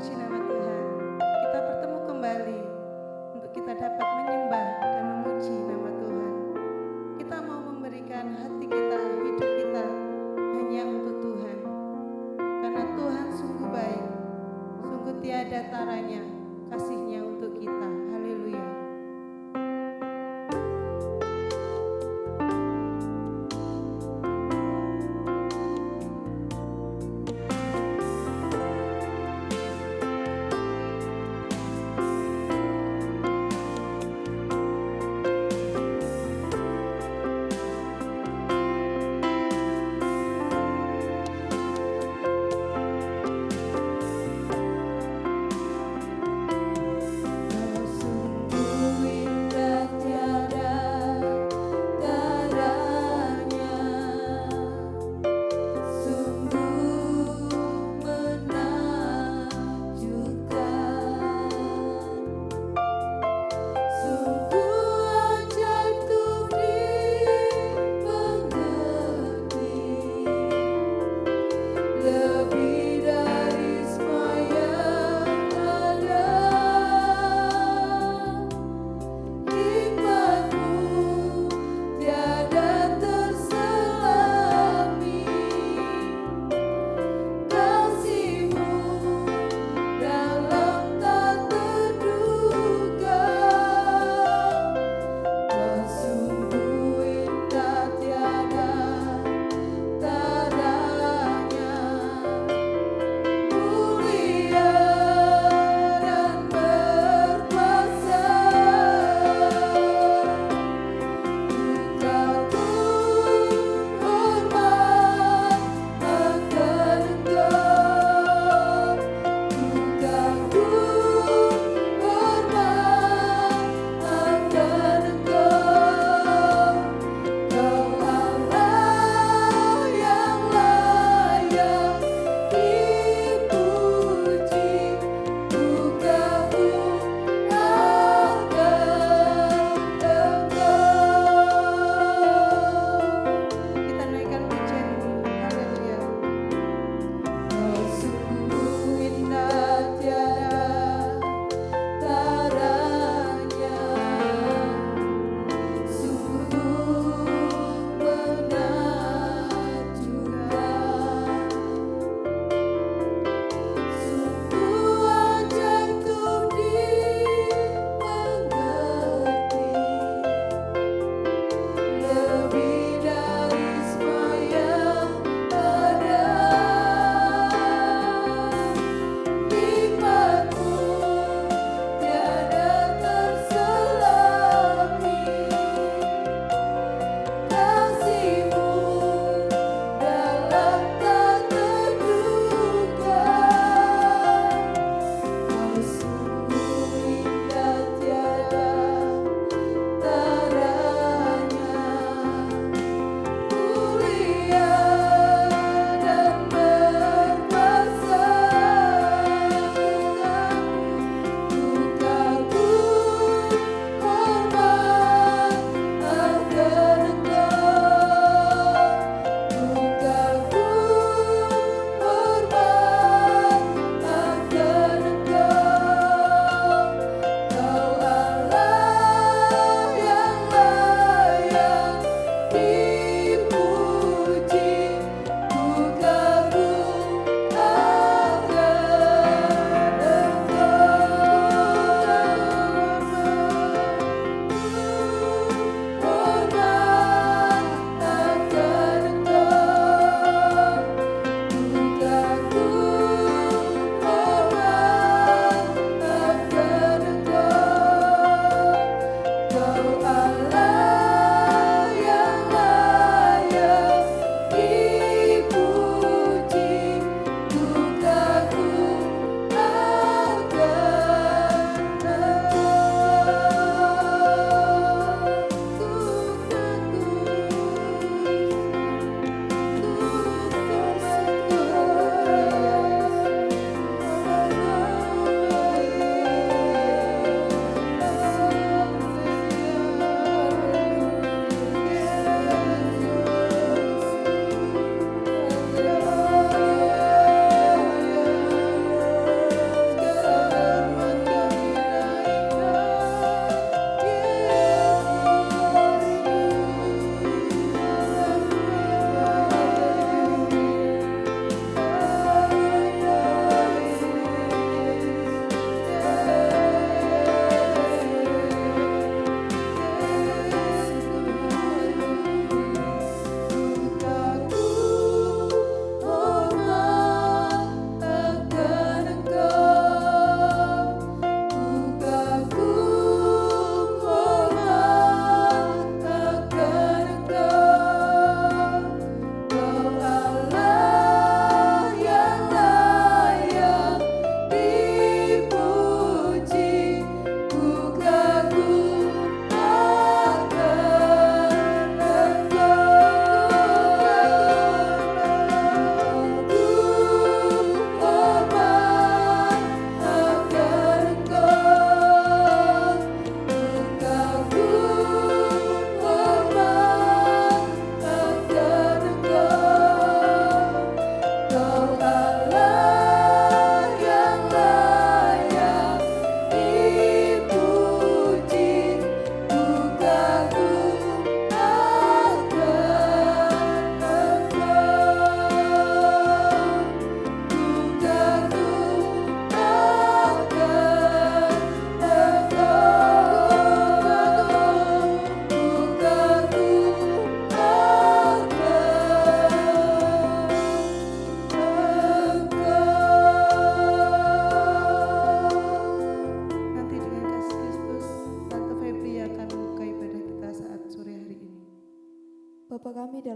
Puji nama Tuhan. Kita bertemu kembali untuk kita dapat menyembah dan memuji nama Tuhan. Kita mau memberikan hati kita, hidup kita hanya untuk Tuhan. Karena Tuhan sungguh baik, sungguh tiada taranya kasih-Nya untuk kita. Haleluya. Kau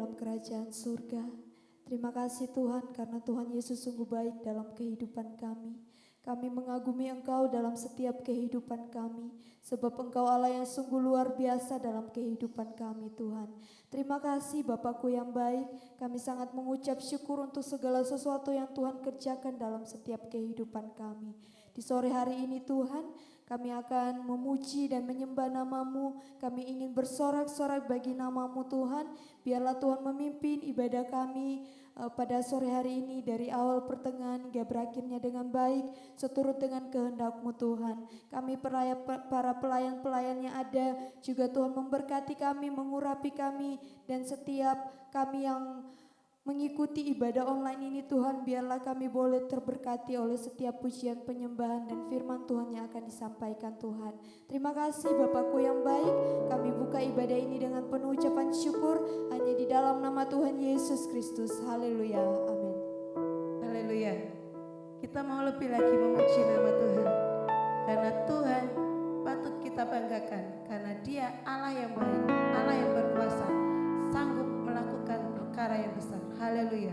dalam kerajaan surga. Terima kasih Tuhan karena Tuhan Yesus sungguh baik dalam kehidupan kami. Kami mengagumi Engkau dalam setiap kehidupan kami, sebab Engkau Allah yang sungguh luar biasa dalam kehidupan kami Tuhan. Terima kasih Bapakku yang baik, kami sangat mengucap syukur untuk segala sesuatu yang Tuhan kerjakan dalam setiap kehidupan kami. Di sore hari ini Tuhan, kami akan memuji dan menyembah nama-Mu. Kami ingin bersorak-sorak bagi nama-Mu Tuhan. Biarlah Tuhan memimpin ibadah kami pada sore hari ini dari awal pertengahan hingga berakhirnya dengan baik, seturut dengan kehendak-Mu Tuhan. Kami para pelayan-pelayan yang ada juga Tuhan memberkati kami, mengurapi kami, dan setiap kami yang mengikuti ibadah online ini Tuhan, biarlah kami boleh terberkati oleh setiap pujian, penyembahan, dan firman Tuhan yang akan disampaikan Tuhan. Terima kasih Bapakku yang baik, kami buka ibadah ini dengan penuh ucapan syukur hanya di dalam nama Tuhan Yesus Kristus. Haleluya, amin. Haleluya. Kita mau lebih lagi memuji nama Tuhan, karena Tuhan patut kita banggakan, karena Dia Allah yang baik, Allah yang berkuasa, sanggup melakukan perkara yang besar. Haleluya.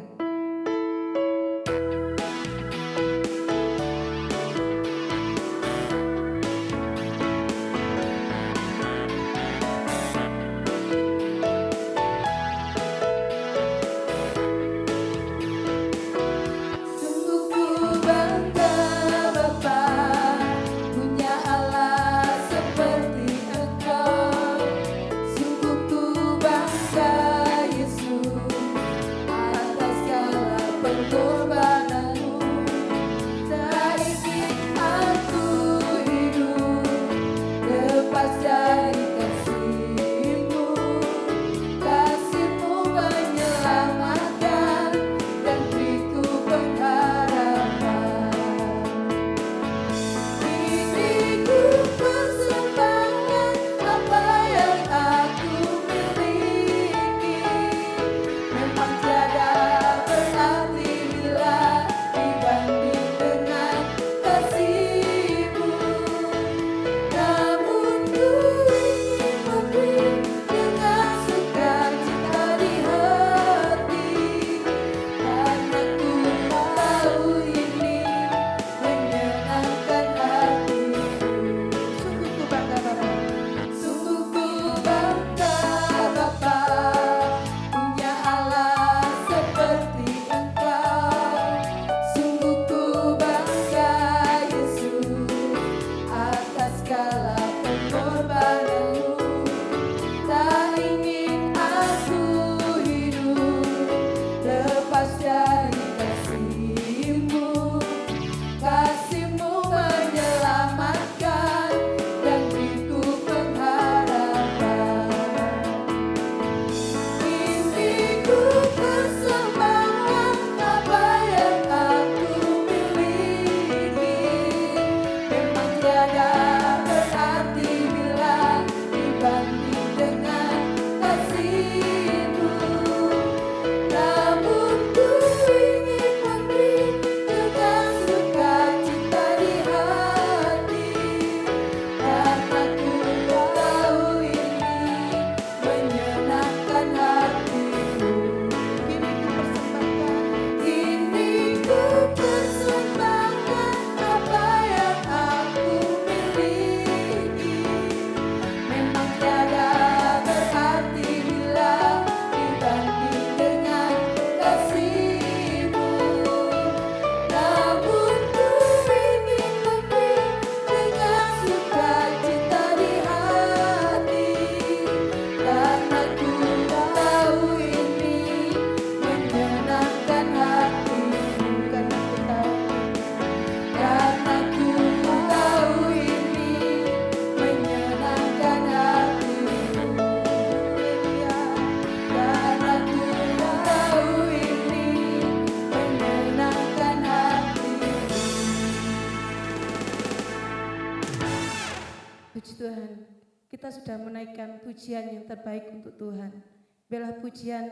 Puji Tuhan, kita sudah menaikkan pujian yang terbaik untuk Tuhan. Biarlah pujian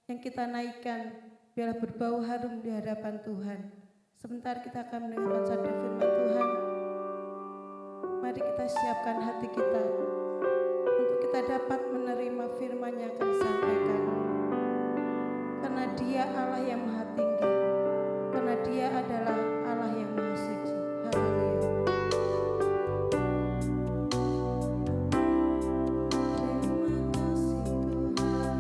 yang kita naikkan, biarlah berbau harum di hadapan Tuhan. Sebentar kita akan mendengarkan sabda firman Tuhan. Mari kita siapkan hati kita untuk kita dapat menerima firman yang akan disampaikan. karena Dia Allah yang maha tinggi, karena Dia adalah Allah yang maha suci. Haleluya. Terima kasih Tuhan.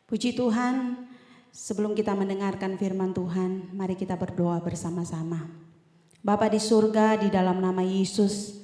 Puji Tuhan, sebelum kita mendengarkan firman Tuhan, mari kita berdoa bersama-sama. Bapa di surga, di dalam nama Yesus,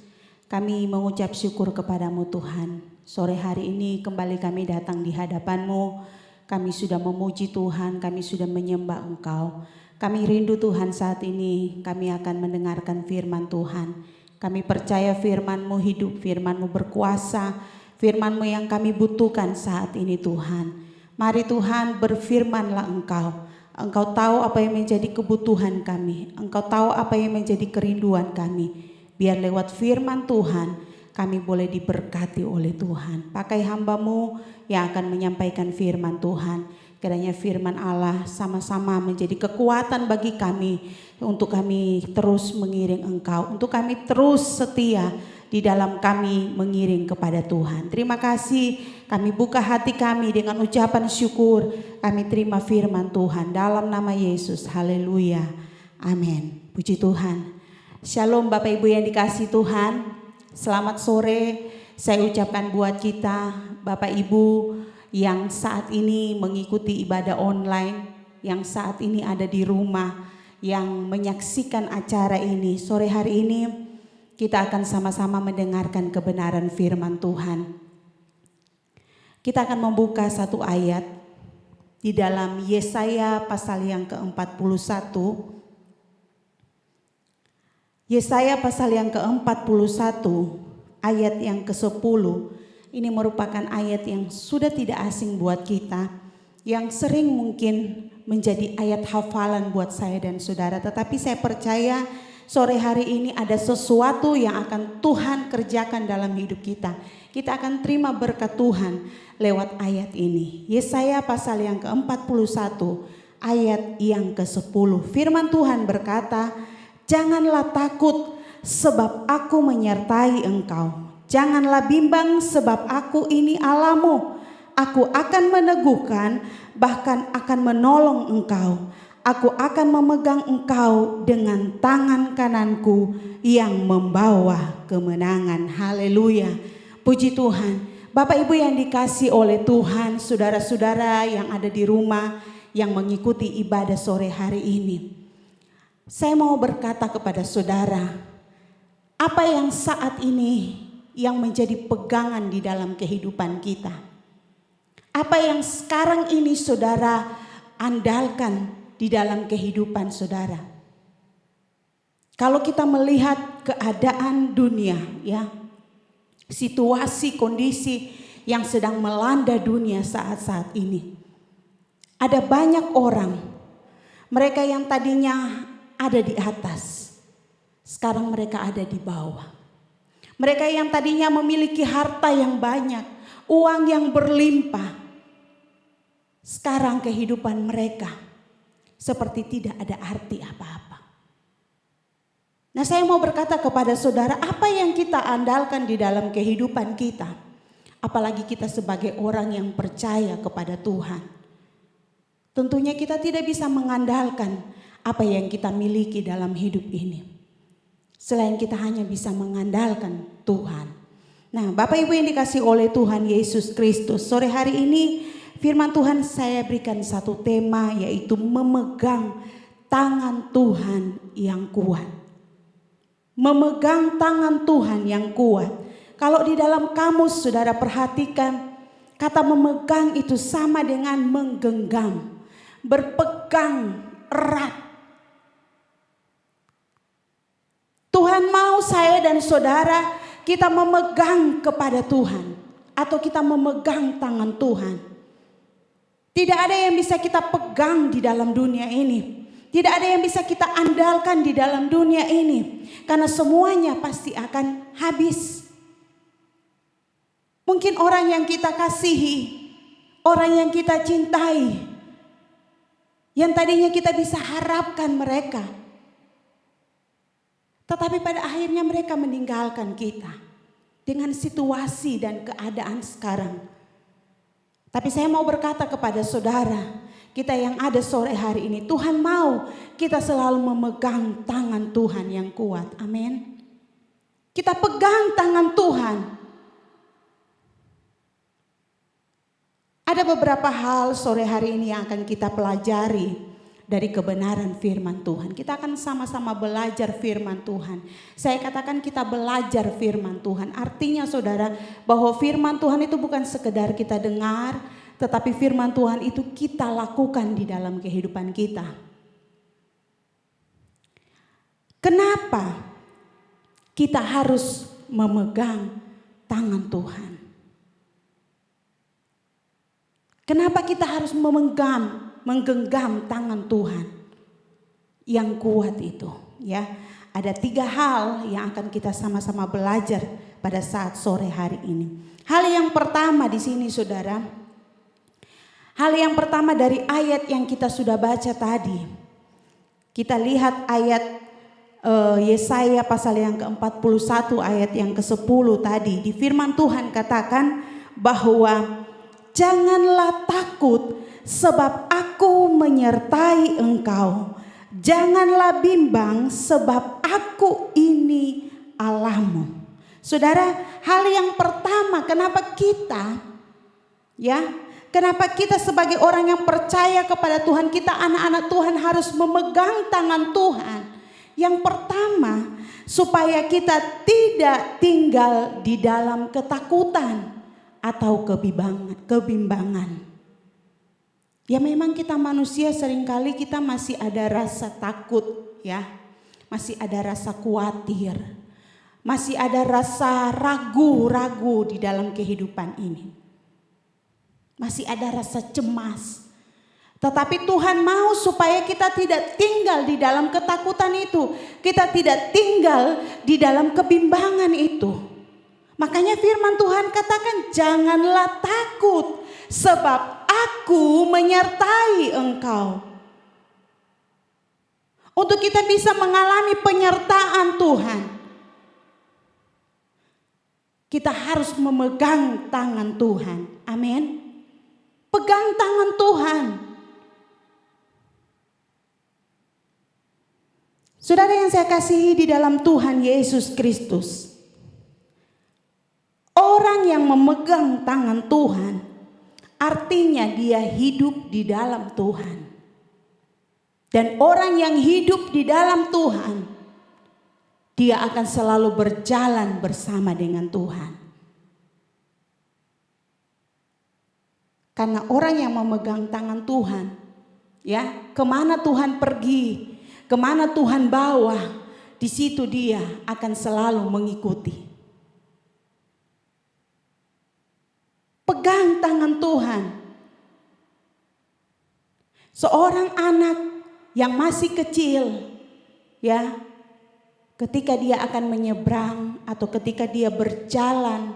kami mengucap syukur kepadamu Tuhan. Sore hari ini kembali kami datang di hadapan-Mu. Kami sudah memuji Tuhan, kami sudah menyembah Engkau. Kami rindu Tuhan saat ini, kami akan mendengarkan firman Tuhan. Kami percaya firman-Mu hidup, firman-Mu berkuasa, firman-Mu yang kami butuhkan saat ini Tuhan. Mari Tuhan, berfirmanlah Engkau. Engkau tahu apa yang menjadi kebutuhan kami. Engkau tahu apa yang menjadi kerinduan kami. Biar lewat firman Tuhan kami boleh diberkati oleh Tuhan. Pakai hamba-Mu yang akan menyampaikan firman Tuhan. Kiranya firman Allah sama-sama menjadi kekuatan bagi kami. Untuk kami terus mengiring Engkau. Untuk kami terus setia di dalam kami mengiring kepada Tuhan. Terima kasih, kami buka hati kami dengan ucapan syukur. Kami terima firman Tuhan dalam nama Yesus. Haleluya. Amin. Puji Tuhan. Shalom Bapak Ibu yang dikasihi Tuhan. Selamat sore saya ucapkan buat kita Bapak Ibu yang saat ini mengikuti ibadah online, yang saat ini ada di rumah, yang menyaksikan acara ini. Sore hari ini kita akan sama-sama mendengarkan kebenaran firman Tuhan. Kita akan membuka satu ayat di dalam Yesaya pasal yang ke-41. Yesaya pasal yang ke-41 ayat yang ke-10. Ini merupakan ayat yang sudah tidak asing buat kita, yang sering mungkin menjadi ayat hafalan buat saya dan saudara. Tetapi saya percaya sore hari ini ada sesuatu yang akan Tuhan kerjakan dalam hidup kita. Kita akan terima berkat Tuhan lewat ayat ini. Yesaya pasal yang ke-41 ayat yang ke-10. Firman Tuhan berkata, "Janganlah takut sebab aku menyertai engkau. Janganlah bimbang sebab aku ini Allahmu. Aku akan meneguhkan, bahkan akan menolong engkau. Aku akan memegang engkau dengan tangan kananku yang membawa kemenangan." Haleluya. Puji Tuhan. Bapak Ibu yang dikasih oleh Tuhan, saudara-saudara yang ada di rumah, yang mengikuti ibadah sore hari ini. Saya mau berkata kepada saudara, apa yang saat ini yang menjadi pegangan di dalam kehidupan kita? Apa yang sekarang ini saudara andalkan di dalam kehidupan saudara? Kalau kita melihat keadaan dunia, ya, situasi kondisi yang sedang melanda dunia saat-saat ini, ada banyak orang, mereka yang tadinya ada di atas, sekarang mereka ada di bawah. Mereka yang tadinya memiliki harta yang banyak, uang yang berlimpah, sekarang kehidupan mereka seperti tidak ada arti apa-apa. Nah, saya mau berkata kepada saudara, apa yang kita andalkan di dalam kehidupan kita? Apalagi kita sebagai orang yang percaya kepada Tuhan. Tentunya kita tidak bisa mengandalkan apa yang kita miliki dalam hidup ini, selain kita hanya bisa mengandalkan Tuhan. Nah, Bapak Ibu yang dikasih oleh Tuhan Yesus Kristus, sore hari ini firman Tuhan saya berikan satu tema, yaitu memegang tangan Tuhan yang kuat. Memegang tangan Tuhan yang kuat. Kalau di dalam kamus saudara perhatikan, kata memegang itu sama dengan menggenggam, berpegang erat. Tuhan mau saya dan saudara kita memegang kepada Tuhan, atau kita memegang tangan Tuhan. Tidak ada yang bisa kita pegang di dalam dunia ini. Tidak ada yang bisa kita andalkan di dalam dunia ini. Karena semuanya pasti akan habis. Mungkin orang yang kita kasihi, orang yang kita cintai, yang tadinya kita bisa harapkan mereka, tetapi pada akhirnya mereka meninggalkan kita dengan situasi dan keadaan sekarang. Tapi saya mau berkata kepada saudara, kita yang ada sore hari ini, Tuhan mau kita selalu memegang tangan Tuhan yang kuat. Amin. Kita pegang tangan Tuhan. Ada beberapa hal sore hari ini yang akan kita pelajari dari kebenaran firman Tuhan. Kita akan sama-sama belajar firman Tuhan. Saya katakan kita belajar firman Tuhan. Artinya saudara, bahwa firman Tuhan itu bukan sekedar kita dengar, tetapi firman Tuhan itu kita lakukan di dalam kehidupan kita. Kenapa kita harus memegang tangan Tuhan? Kenapa kita harus menggenggam tangan Tuhan yang kuat itu? Ya, ada 3 hal yang akan kita sama-sama belajar pada saat sore hari ini. Hal yang pertama di sini saudara, hal yang pertama dari ayat yang kita sudah baca tadi. Kita lihat ayat Yesaya pasal yang ke-41 ayat yang ke-10 tadi. Di firman Tuhan katakan bahwa janganlah takut sebab aku menyertai engkau. Janganlah bimbang sebab aku ini Allahmu. Saudara, hal yang pertama kenapa kita sebagai orang yang percaya kepada Tuhan, kita anak-anak Tuhan harus memegang tangan Tuhan. Yang pertama, supaya kita tidak tinggal di dalam ketakutan atau kebimbangan. Ya memang kita manusia seringkali kita masih ada rasa takut ya. Masih ada rasa khawatir. Masih ada rasa ragu-ragu di dalam kehidupan ini. Masih ada rasa cemas. Tetapi Tuhan mau supaya kita tidak tinggal di dalam ketakutan itu. Kita tidak tinggal di dalam kebimbangan itu. Makanya firman Tuhan katakan janganlah takut sebab aku menyertai engkau. Untuk kita bisa mengalami penyertaan Tuhan, kita harus memegang tangan Tuhan. Amin. Pegang tangan Tuhan. Saudara yang saya kasihi di dalam Tuhan Yesus Kristus, orang yang memegang tangan Tuhan artinya dia hidup di dalam Tuhan. Dan orang yang hidup di dalam Tuhan, dia akan selalu berjalan bersama dengan Tuhan. Karena orang yang memegang tangan Tuhan, ya, kemana Tuhan pergi, kemana Tuhan bawa, di situ dia akan selalu mengikuti. Pegang tangan Tuhan. Seorang anak yang masih kecil, ya, ketika dia akan menyeberang atau ketika dia berjalan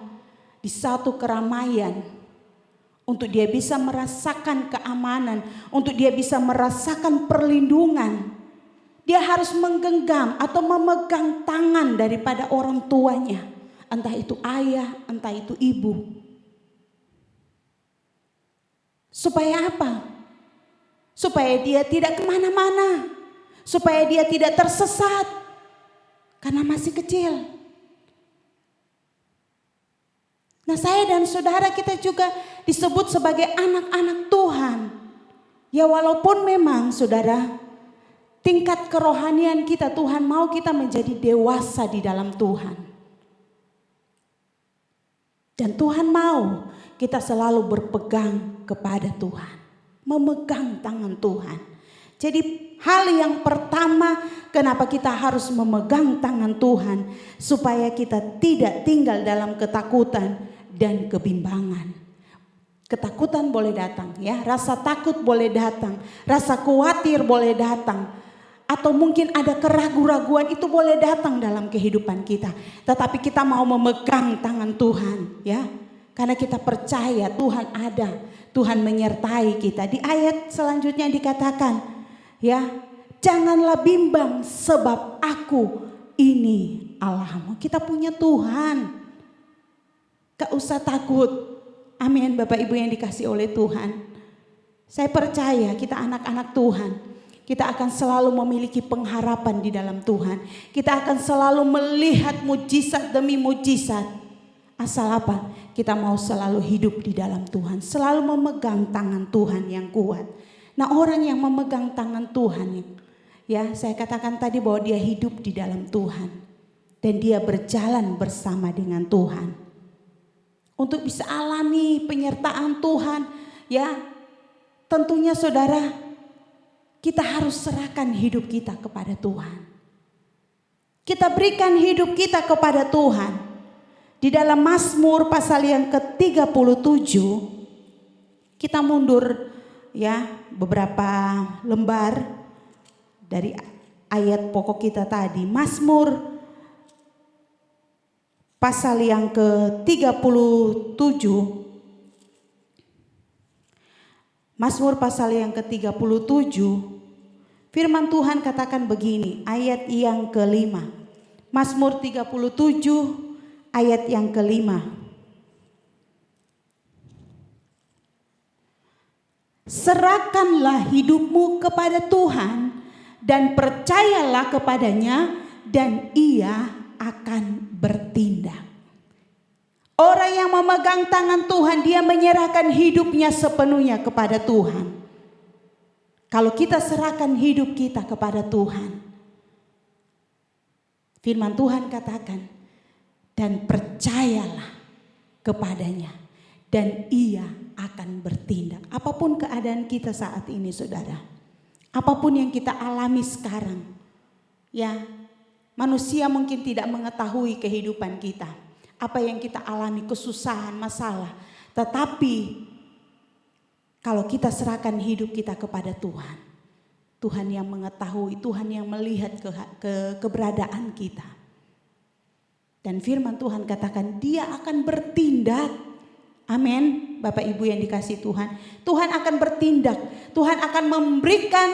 di satu keramaian, untuk dia bisa merasakan keamanan, untuk dia bisa merasakan perlindungan, dia harus menggenggam atau memegang tangan daripada orang tuanya. Entah itu ayah, entah itu ibu. Supaya apa? Supaya dia tidak kemana-mana. Supaya dia tidak tersesat. Karena masih kecil. Nah, saya dan saudara kita juga disebut sebagai anak-anak Tuhan. Ya walaupun memang saudara, tingkat kerohanian kita, Tuhan mau kita menjadi dewasa di dalam Tuhan. Dan Tuhan mau kita selalu berpegang kepada Tuhan. Memegang tangan Tuhan. Jadi hal yang pertama kenapa kita harus memegang tangan Tuhan. Supaya kita tidak tinggal dalam ketakutan dan kebimbangan. Ketakutan boleh datang ya. Rasa takut boleh datang. Rasa khawatir boleh datang. Atau mungkin ada keraguan-raguan itu boleh datang dalam kehidupan kita. Tetapi kita mau memegang tangan Tuhan ya. Karena kita percaya Tuhan ada. Tuhan menyertai kita. Di ayat selanjutnya dikatakan ya, janganlah bimbang sebab aku ini Allahmu. Kita punya Tuhan. Gak usah takut. Amin Bapak Ibu yang dikasih oleh Tuhan. Saya percaya kita anak-anak Tuhan. Kita akan selalu memiliki pengharapan di dalam Tuhan. Kita akan selalu melihat mujizat demi mujizat. Asal apa? Kita mau selalu hidup di dalam Tuhan, selalu memegang tangan Tuhan yang kuat. Nah, orang yang memegang tangan Tuhan, ya saya katakan tadi bahwa dia hidup di dalam Tuhan dan dia berjalan bersama dengan Tuhan. Untuk bisa alami penyertaan Tuhan, ya tentunya saudara, kita harus serahkan hidup kita kepada Tuhan. Kita berikan hidup kita kepada Tuhan. Di dalam Mazmur pasal yang ke-37, kita mundur ya beberapa lembar dari ayat pokok kita tadi. Mazmur pasal yang ke-37. Mazmur pasal yang ke-37, firman Tuhan katakan begini, ayat yang kelima. Mazmur 37 ayat yang kelima. Serahkanlah hidupmu kepada Tuhan dan percayalah kepadanya dan Ia akan bertindak. Orang yang memegang tangan Tuhan, dia menyerahkan hidupnya sepenuhnya kepada Tuhan. Kalau kita serahkan hidup kita kepada Tuhan, firman Tuhan katakan, dan percayalah kepadanya dan Ia akan bertindak. Apapun keadaan kita saat ini saudara, apapun yang kita alami sekarang, ya manusia mungkin tidak mengetahui kehidupan kita, apa yang kita alami, kesusahan, masalah. Tetapi kalau kita serahkan hidup kita kepada Tuhan, Tuhan yang mengetahui, Tuhan yang melihat keberadaan kita. Dan firman Tuhan katakan Dia akan bertindak. Amin. Bapak Ibu yang dikasihi Tuhan, Tuhan akan bertindak. Tuhan akan memberikan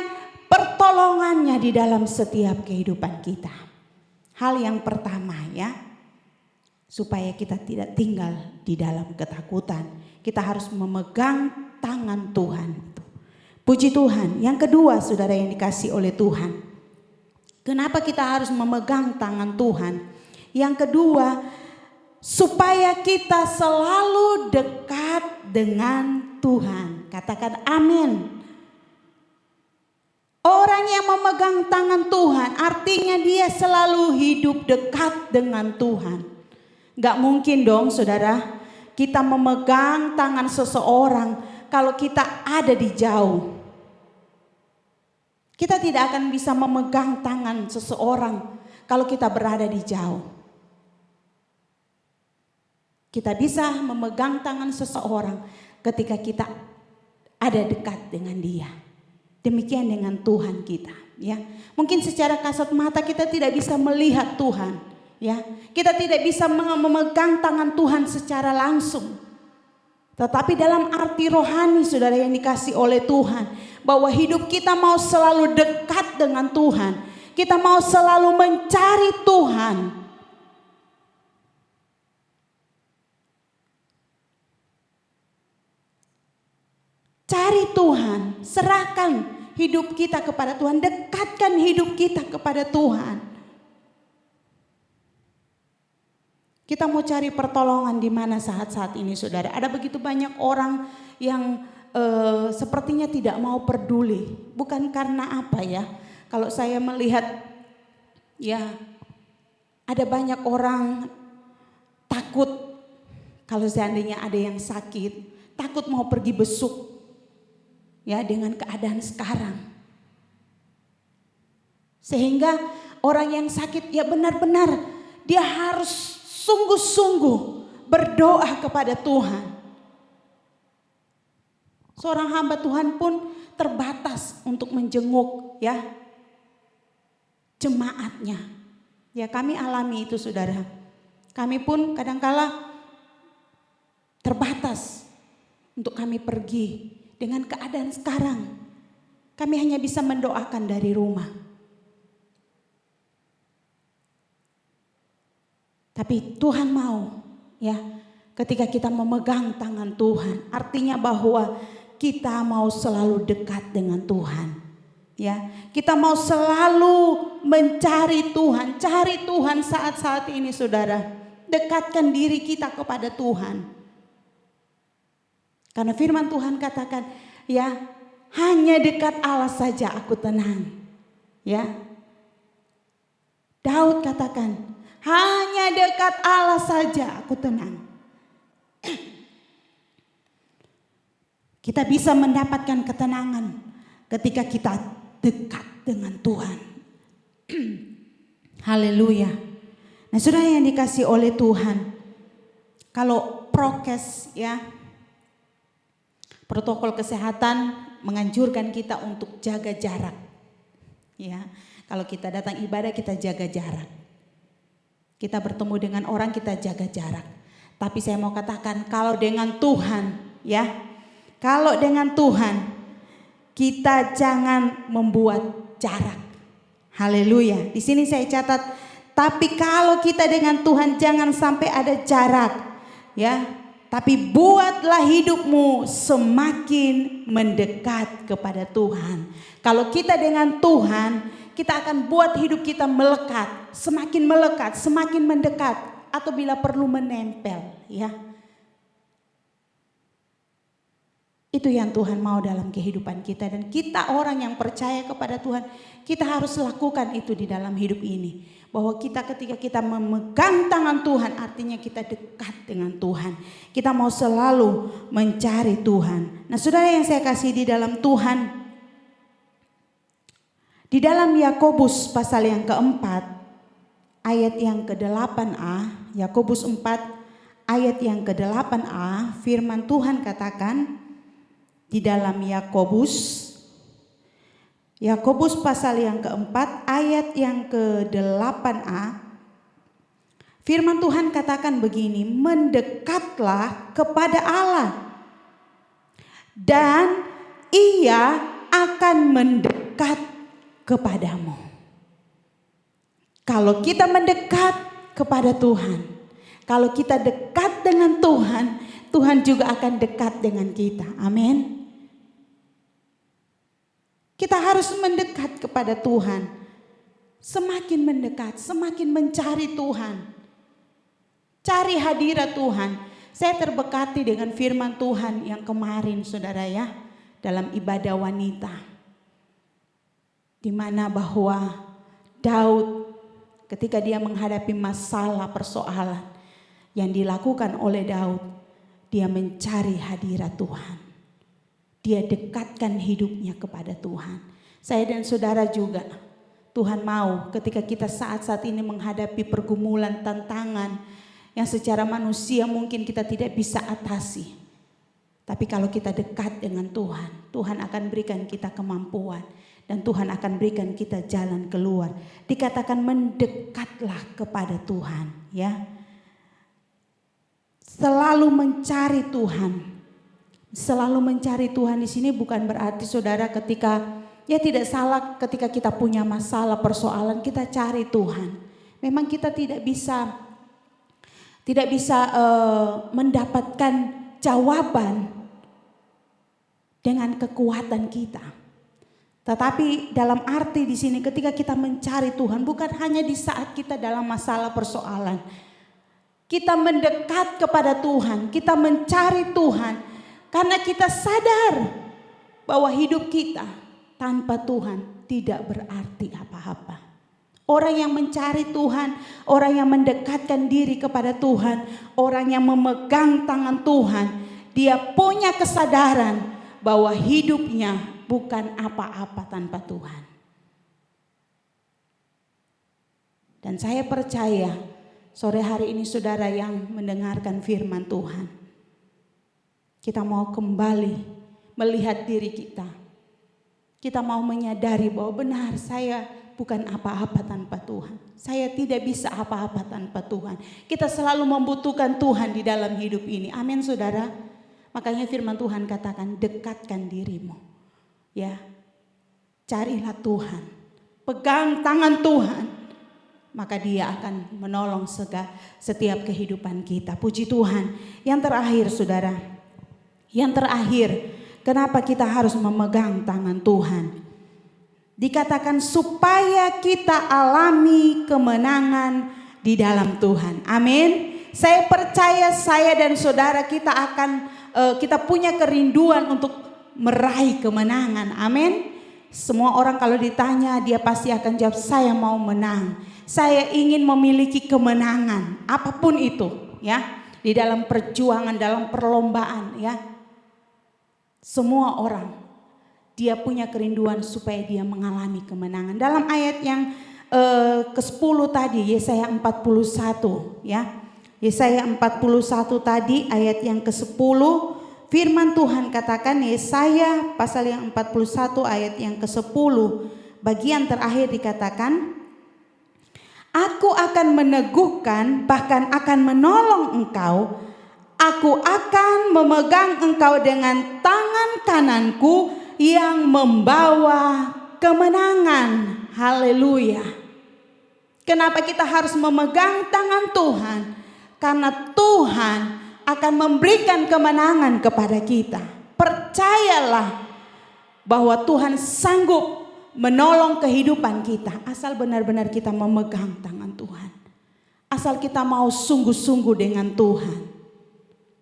pertolongannya di dalam setiap kehidupan kita. Hal yang pertama ya, supaya kita tidak tinggal di dalam ketakutan, kita harus memegang tangan Tuhan. Puji Tuhan. Yang kedua saudara yang dikasihi oleh Tuhan, kenapa kita harus memegang tangan Tuhan? Yang kedua, supaya kita selalu dekat dengan Tuhan. Katakan amin. Orang yang memegang tangan Tuhan artinya dia selalu hidup dekat dengan Tuhan. Gak mungkin dong saudara, kita memegang tangan seseorang kalau kita ada di jauh. Kita tidak akan bisa memegang tangan seseorang kalau kita berada di jauh. Kita bisa memegang tangan seseorang ketika kita ada dekat dengan dia. Demikian dengan Tuhan kita, ya. Mungkin secara kasat mata kita tidak bisa melihat Tuhan, ya. Kita tidak bisa memegang tangan Tuhan secara langsung. Tetapi dalam arti rohani saudara yang dikasih oleh Tuhan, bahwa hidup kita mau selalu dekat dengan Tuhan. Kita mau selalu mencari Tuhan. Cari Tuhan, serahkan hidup kita kepada Tuhan, dekatkan hidup kita kepada Tuhan. Kita mau cari pertolongan di mana saat-saat ini saudara. Ada begitu banyak orang yang sepertinya tidak mau peduli. Bukan karena apa ya, kalau saya melihat ya ada banyak orang takut kalau seandainya ada yang sakit, takut mau pergi besuk. Ya dengan keadaan sekarang. Sehingga orang yang sakit ya benar-benar dia harus sungguh-sungguh berdoa kepada Tuhan. Seorang hamba Tuhan pun terbatas untuk menjenguk ya jemaatnya. Ya kami alami itu saudara. Kami pun kadangkala terbatas untuk kami pergi. Dengan keadaan sekarang, kami hanya bisa mendoakan dari rumah. Tapi Tuhan mau, ya, ketika kita memegang tangan Tuhan, artinya bahwa kita mau selalu dekat dengan Tuhan. Ya, kita mau selalu mencari Tuhan, cari Tuhan saat-saat ini, saudara. Dekatkan diri kita kepada Tuhan. Karena firman Tuhan katakan, ya, hanya dekat Allah saja aku tenang. Ya. Daud katakan, hanya dekat Allah saja aku tenang. Kita bisa mendapatkan ketenangan ketika kita dekat dengan Tuhan. Haleluya. Nah, saudara yang dikasih oleh Tuhan, kalau prokes, ya, protokol kesehatan menganjurkan kita untuk jaga jarak. Ya, kalau kita datang ibadah kita jaga jarak. Kita bertemu dengan orang kita jaga jarak. Tapi saya mau katakan, kalau dengan Tuhan, ya, kalau dengan Tuhan kita jangan membuat jarak. Haleluya. Di sini saya catat, tapi kalau kita dengan Tuhan jangan sampai ada jarak, ya. Tapi buatlah hidupmu semakin mendekat kepada Tuhan. Kalau kita dengan Tuhan, kita akan buat hidup kita melekat, semakin mendekat, atau bila perlu menempel, ya. Itu yang Tuhan mau dalam kehidupan kita, dan kita orang yang percaya kepada Tuhan, kita harus lakukan itu di dalam hidup ini. Bahwa kita ketika kita memegang tangan Tuhan, artinya kita dekat dengan Tuhan. Kita mau selalu mencari Tuhan. Nah, saudara yang saya kasih di dalam Tuhan, di dalam Yakobus pasal yang keempat, ayat yang ke-8a, Yakobus 4 ayat yang ke-8a, firman Tuhan katakan di dalam Yakobus pasal yang keempat ayat yang ke-8a, firman Tuhan katakan begini, mendekatlah kepada Allah dan Ia akan mendekat kepadamu. Kalau kita mendekat kepada Tuhan, kalau kita dekat dengan Tuhan, Tuhan juga akan dekat dengan kita. Amin. Kita harus mendekat kepada Tuhan. Semakin mendekat, semakin mencari Tuhan. Cari hadirat Tuhan. Saya terberkati dengan firman Tuhan yang kemarin, saudara, ya, dalam ibadah wanita. Di mana bahwa Daud ketika dia menghadapi masalah persoalan yang dilakukan oleh Daud, dia mencari hadirat Tuhan. Dia dekatkan hidupnya kepada Tuhan. Saya dan saudara juga, Tuhan mau ketika kita saat-saat ini menghadapi pergumulan, tantangan yang secara manusia mungkin kita tidak bisa atasi. Tapi kalau kita dekat dengan Tuhan, Tuhan akan berikan kita kemampuan. Dan Tuhan akan berikan kita jalan keluar. Dikatakan mendekatlah kepada Tuhan, ya. Selalu mencari Tuhan. Selalu mencari Tuhan di sini bukan berarti saudara ketika, ya tidak salah ketika kita punya masalah persoalan kita cari Tuhan. Memang kita tidak bisa mendapatkan jawaban dengan kekuatan kita. Tetapi dalam arti di sini ketika kita mencari Tuhan bukan hanya di saat kita dalam masalah persoalan. Kita mendekat kepada Tuhan, kita mencari Tuhan. Karena kita sadar bahwa hidup kita tanpa Tuhan tidak berarti apa-apa. Orang yang mencari Tuhan, orang yang mendekatkan diri kepada Tuhan, orang yang memegang tangan Tuhan, dia punya kesadaran bahwa hidupnya bukan apa-apa tanpa Tuhan. Dan saya percaya sore hari ini saudara yang mendengarkan firman Tuhan, kita mau kembali melihat diri kita. Kita mau menyadari bahwa benar saya bukan apa-apa tanpa Tuhan. Saya tidak bisa apa-apa tanpa Tuhan. Kita selalu membutuhkan Tuhan di dalam hidup ini. Amin saudara. Makanya firman Tuhan katakan dekatkan dirimu. Ya, carilah Tuhan. Pegang tangan Tuhan. Maka dia akan menolong setiap kehidupan kita. Puji Tuhan. Yang terakhir saudara. Yang terakhir, kenapa kita harus memegang tangan Tuhan? Dikatakan supaya kita alami kemenangan di dalam Tuhan. Amin. Saya percaya saya dan saudara kita punya kerinduan untuk meraih kemenangan. Amin. Semua orang kalau ditanya dia pasti akan jawab, saya mau menang. Saya ingin memiliki kemenangan apapun itu ya. Di dalam perjuangan, dalam perlombaan ya. Semua orang dia punya kerinduan supaya dia mengalami kemenangan. Dalam ayat yang ke-10 tadi, Yesaya 41 ya. Yesaya 41 tadi ayat yang ke-10, firman Tuhan katakan, Yesaya pasal yang 41 ayat yang ke-10, bagian terakhir dikatakan, Aku akan meneguhkan, bahkan akan menolong engkau. Aku akan memegang engkau dengan tangan kananku yang membawa kemenangan. Haleluya. Kenapa kita harus memegang tangan Tuhan? Karena Tuhan akan memberikan kemenangan kepada kita. Percayalah bahwa Tuhan sanggup menolong kehidupan kita. Asal benar-benar kita memegang tangan Tuhan. Asal kita mau sungguh-sungguh dengan Tuhan.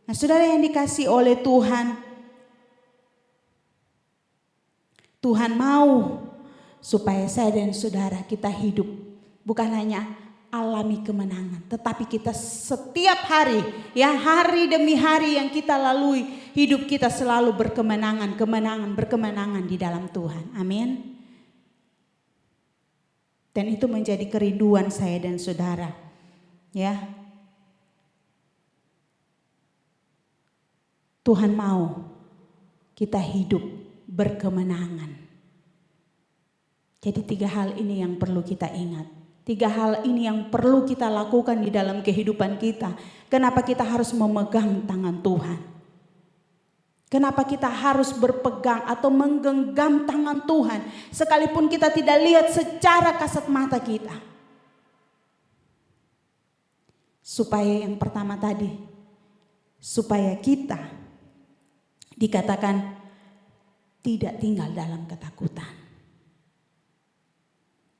Nah, saudara yang dikasihi oleh Tuhan, Tuhan mau supaya saya dan saudara kita hidup. Bukan hanya alami kemenangan, tetapi kita setiap hari, ya hari demi hari yang kita lalui, hidup kita selalu berkemenangan, berkemenangan di dalam Tuhan. Amin. Dan itu menjadi kerinduan saya dan saudara. Ya. Tuhan mau kita hidup berkemenangan. Jadi 3 hal ini yang perlu kita ingat. 3 hal ini yang perlu kita lakukan di dalam kehidupan kita. Kenapa kita harus memegang tangan Tuhan? Kenapa kita harus berpegang atau menggenggam tangan Tuhan sekalipun kita tidak lihat secara kasat mata kita? Supaya yang pertama tadi, supaya kita dikatakan tidak tinggal dalam ketakutan.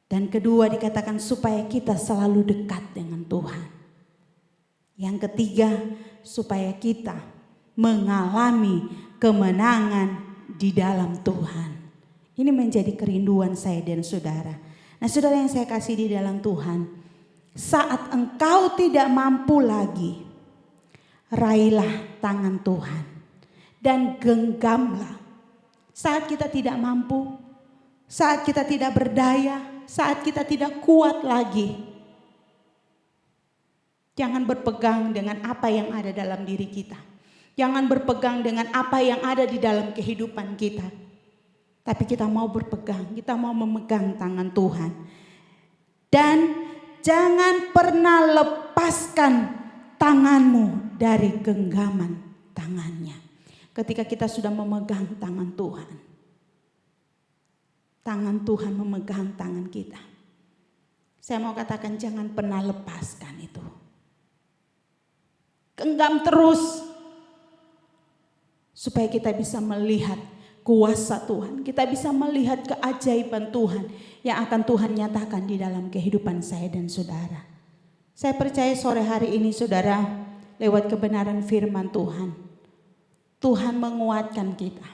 Dan kedua dikatakan supaya kita selalu dekat dengan Tuhan. Yang ketiga supaya kita mengalami kemenangan di dalam Tuhan. Ini menjadi kerinduan saya dan saudara. Nah, saudara yang saya kasih di dalam Tuhan, saat engkau tidak mampu lagi, raihlah tangan Tuhan dan genggamlah. Saat kita tidak mampu, saat kita tidak berdaya, saat kita tidak kuat lagi, jangan berpegang dengan apa yang ada dalam diri kita. Jangan berpegang dengan apa yang ada di dalam kehidupan kita. Tapi kita mau berpegang, kita mau memegang tangan Tuhan. Dan jangan pernah lepaskan tanganmu dari genggaman tangannya. Ketika kita sudah memegang tangan Tuhan, tangan Tuhan memegang tangan kita. Saya mau katakan jangan pernah lepaskan itu. Genggam terus. Supaya kita bisa melihat kuasa Tuhan. Kita bisa melihat keajaiban Tuhan yang akan Tuhan nyatakan di dalam kehidupan saya dan saudara. Saya percaya sore hari ini saudara, lewat kebenaran firman Tuhan, Tuhan menguatkan kita.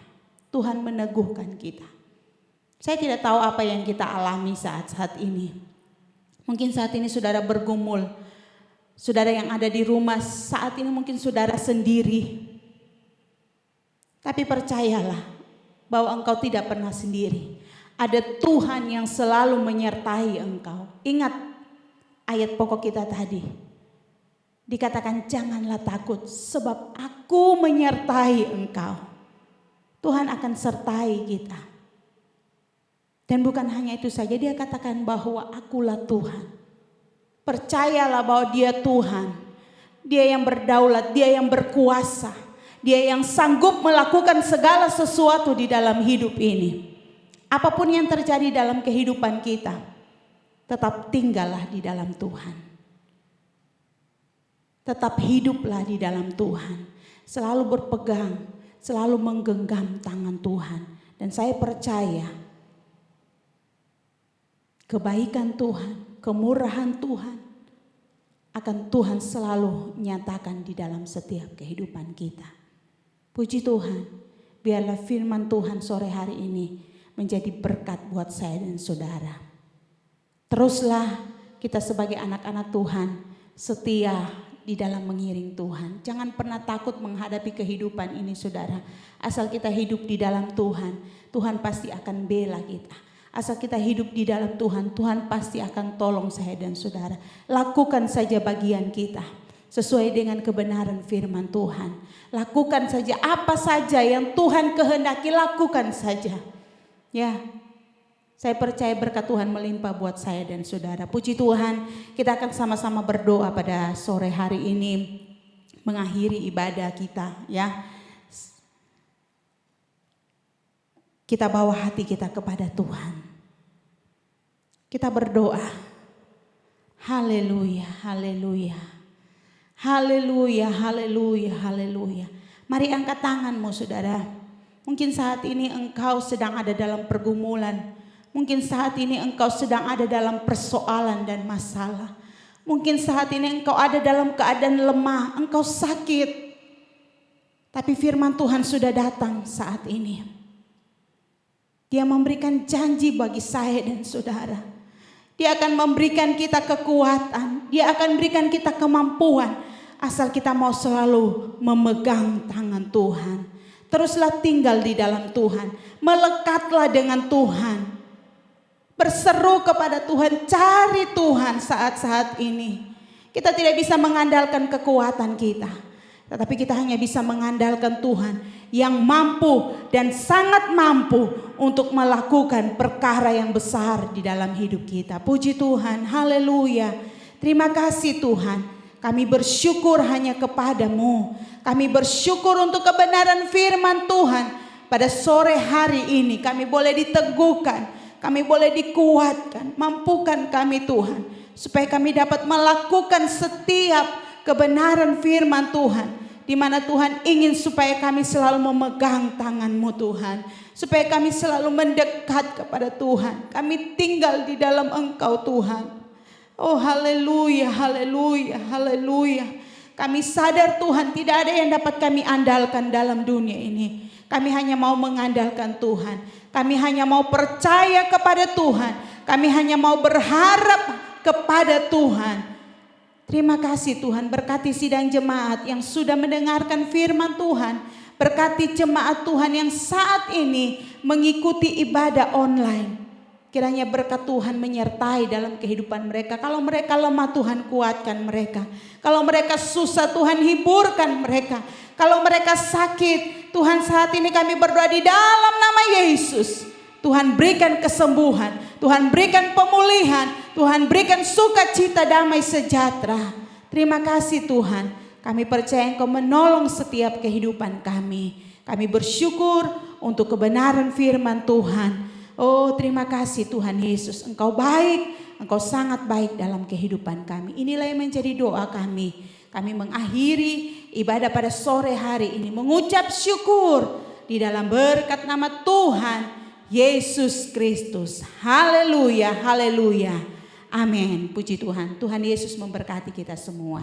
Tuhan meneguhkan kita. Saya tidak tahu apa yang kita alami saat-saat ini. Mungkin saat ini saudara bergumul. Saudara yang ada di rumah saat ini mungkin saudara sendiri. Tapi percayalah bahwa engkau tidak pernah sendiri. Ada Tuhan yang selalu menyertai engkau. Ingat ayat pokok kita tadi. Dikatakan janganlah takut sebab aku menyertai engkau. Tuhan akan sertai kita. Dan bukan hanya itu saja, dia katakan bahwa akulah Tuhan. Percayalah bahwa dia Tuhan. Dia yang berdaulat, dia yang berkuasa. Dia yang sanggup melakukan segala sesuatu di dalam hidup ini. Apapun yang terjadi dalam kehidupan kita, tetap tinggallah di dalam Tuhan. Tetap hiduplah di dalam Tuhan. Selalu berpegang, selalu menggenggam tangan Tuhan. Dan saya percaya kebaikan Tuhan, kemurahan Tuhan akan Tuhan selalu nyatakan di dalam setiap kehidupan kita. Puji Tuhan, biarlah firman Tuhan sore hari ini menjadi berkat buat saya dan saudara. Teruslah kita sebagai anak-anak Tuhan setia di dalam mengiring Tuhan. Jangan pernah takut menghadapi kehidupan ini saudara. Asal kita hidup di dalam Tuhan, Tuhan pasti akan bela kita. Asal kita hidup di dalam Tuhan, Tuhan pasti akan tolong saya dan saudara. Lakukan saja bagian kita sesuai dengan kebenaran firman Tuhan. Lakukan saja apa saja yang Tuhan kehendaki, lakukan saja. Ya, saya percaya berkat Tuhan melimpah buat saya dan saudara. Puji Tuhan, kita akan sama-sama berdoa pada sore hari ini mengakhiri ibadah kita, ya. Kita bawa hati kita kepada Tuhan. Kita berdoa. Haleluya, haleluya. Haleluya, haleluya, haleluya. Mari angkat tanganmu saudara. Mungkin saat ini engkau sedang ada dalam pergumulan. Mungkin saat ini engkau sedang ada dalam persoalan dan masalah. Mungkin saat ini engkau ada dalam keadaan lemah, engkau sakit. Tapi firman Tuhan sudah datang saat ini. Dia memberikan janji bagi saya dan saudara. Dia akan memberikan kita kekuatan. Dia akan berikan kita kemampuan. Asal kita mau selalu memegang tangan Tuhan. Teruslah tinggal di dalam Tuhan. Melekatlah dengan Tuhan. Berseru kepada Tuhan. Cari Tuhan saat-saat ini. Kita tidak bisa mengandalkan kekuatan kita. Tetapi kita hanya bisa mengandalkan Tuhan yang mampu dan sangat mampu untuk melakukan perkara yang besar di dalam hidup kita. Puji Tuhan, haleluya. Terima kasih Tuhan. Kami bersyukur hanya kepadamu. Kami bersyukur untuk kebenaran firman Tuhan. Pada sore hari ini kami boleh diteguhkan, kami boleh dikuatkan. Mampukan kami Tuhan, supaya kami dapat melakukan setiap kebenaran firman Tuhan. Di mana Tuhan ingin supaya kami selalu memegang tangan-Mu Tuhan. Supaya kami selalu mendekat kepada Tuhan. Kami tinggal di dalam Engkau Tuhan. Oh haleluya, haleluya, haleluya. Kami sadar Tuhan tidak ada yang dapat kami andalkan dalam dunia ini. Kami hanya mau mengandalkan Tuhan. Kami hanya mau percaya kepada Tuhan. Kami hanya mau berharap kepada Tuhan. Terima kasih Tuhan, berkati sidang jemaat yang sudah mendengarkan firman Tuhan. Berkati jemaat Tuhan yang saat ini mengikuti ibadah online. Kiranya berkat Tuhan menyertai dalam kehidupan mereka. Kalau mereka lemah, Tuhan kuatkan mereka. Kalau mereka susah, Tuhan hiburkan mereka. Kalau mereka sakit, Tuhan saat ini kami berdoa di dalam nama Yesus. Tuhan berikan kesembuhan, Tuhan berikan pemulihan, Tuhan berikan sukacita, damai sejahtera. Terima kasih Tuhan, kami percaya Engkau menolong setiap kehidupan kami. Kami bersyukur untuk kebenaran firman Tuhan. Oh terima kasih Tuhan Yesus, Engkau baik, Engkau sangat baik dalam kehidupan kami. Inilah yang menjadi doa kami. Kami mengakhiri ibadah pada sore hari ini mengucap syukur di dalam berkat nama Tuhan Yesus Kristus. Haleluya, haleluya. Amin. Puji Tuhan. Tuhan Yesus memberkati kita semua.